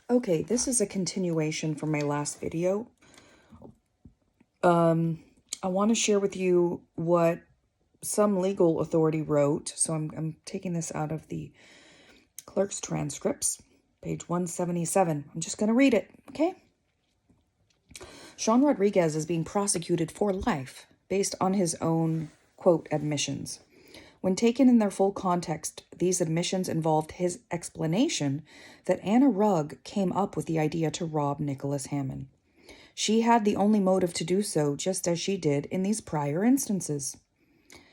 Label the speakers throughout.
Speaker 1: Okay, this is a continuation from my last video. I want to share with you what some legal authority wrote. So I'm taking this out of the clerk's transcripts, page 177. I'm just going to read it, okay? Sean Rodriguez is being prosecuted for life based on his own, quote, admissions. When taken in their full context, these admissions involved his explanation that Anna Rugg came up with the idea to rob Nicholas Hammond. She had the only motive to do so, just as she did in these prior instances.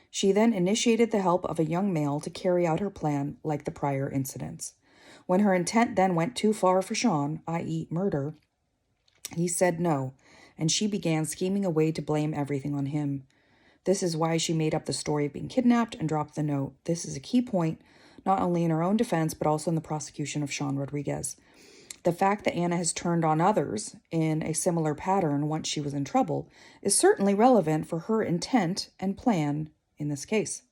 Speaker 1: She then initiated the help of a young male to carry out her plan like the prior incidents. When her intent then went too far for Sean, i.e. murder, he said no, and she began scheming a way to blame everything on him. This is why she made up the story of being kidnapped and dropped the note. This is a key point, not only in her own defense, but also in the prosecution of Sean Rodriguez. The fact that Anna has turned on others in a similar pattern once she was in trouble is certainly relevant for her intent and plan in this case.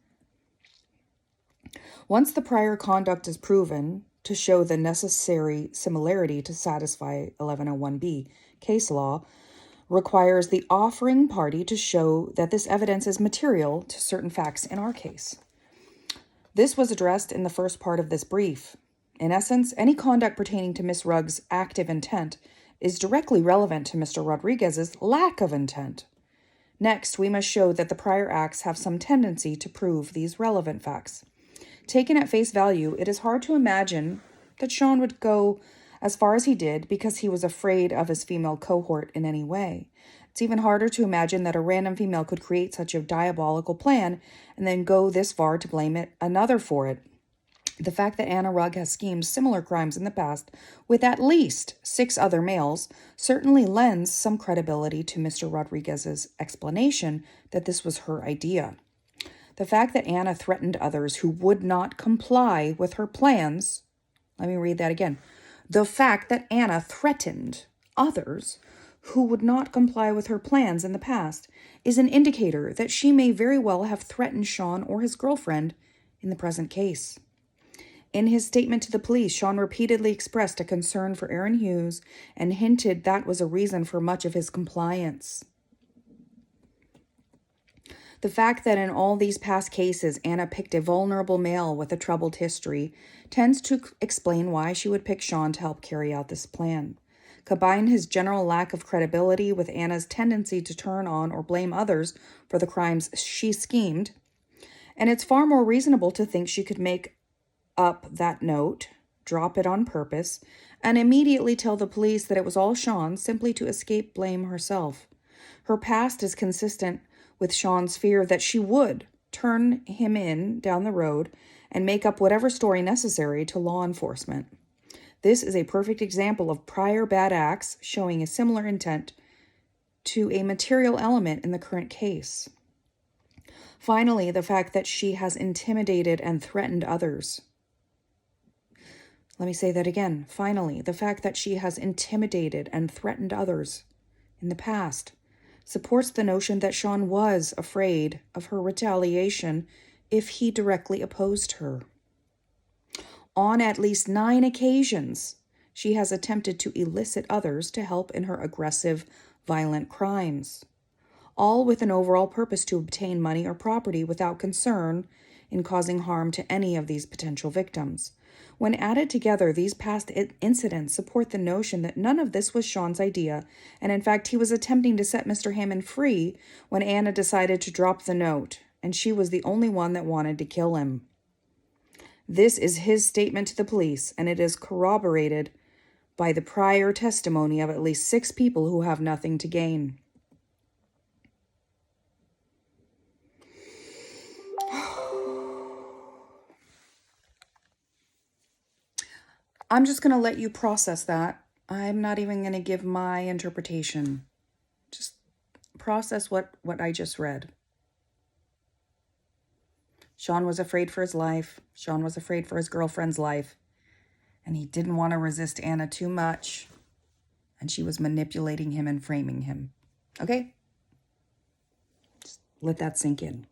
Speaker 1: Once the prior conduct is proven to show the necessary similarity to satisfy 1101B case law, requires the offering party to show that this evidence is material to certain facts in our case. This was addressed in the first part of this brief. In essence, any conduct pertaining to Miss Rugg's active intent is directly relevant to Mr. Rodriguez's lack of intent. Next, we must show that the prior acts have some tendency to prove these relevant facts. Taken at face value, it is hard to imagine that Sean would go as far as he did because he was afraid of his female cohort in any way. It's even harder to imagine that a random female could create such a diabolical plan and then go this far to blame another for it. The fact that Anna Rugg has schemed similar crimes in the past with at least 6 other males certainly lends some credibility to Mr. Rodriguez's explanation that this was her idea. The fact that Anna threatened others who would not comply with her plans, let me read that again. The fact that Anna threatened others who would not comply with her plans in the past is an indicator that she may very well have threatened Sean or his girlfriend in the present case. In his statement to the police, Sean repeatedly expressed a concern for Aaron Hughes and hinted that was a reason for much of his compliance. The fact that in all these past cases, Anna picked a vulnerable male with a troubled history tends to explain why she would pick Sean to help carry out this plan. Combine his general lack of credibility with Anna's tendency to turn on or blame others for the crimes she schemed, and it's far more reasonable to think she could make up that note, drop it on purpose, and immediately tell the police that it was all Sean simply to escape blame herself. Her past is consistent with Sean's fear that she would turn him in down the road and make up whatever story necessary to law enforcement. This is a perfect example of prior bad acts showing a similar intent to a material element in the current case. Finally, the fact that she has intimidated and threatened others. Let me say that again. Finally, the fact that she has intimidated and threatened others in the past supports the notion that Sean was afraid of her retaliation if he directly opposed her. On at least 9 occasions, she has attempted to elicit others to help in her aggressive, violent crimes, all with an overall purpose to obtain money or property without concern in causing harm to any of these potential victims. When added together, these past incidents support the notion that none of this was Sean's idea, and in fact, he was attempting to set Mr. Hammond free when Anna decided to drop the note, and she was the only one that wanted to kill him. This is his statement to the police, and it is corroborated by the prior testimony of at least 6 people who have nothing to gain. I'm just going to let you process that. I'm not even going to give my interpretation. Just process what I just read. Sean was afraid for his life. Sean was afraid for his girlfriend's life. And he didn't want to resist Anna too much. And she was manipulating him and framing him. Okay? Just let that sink in.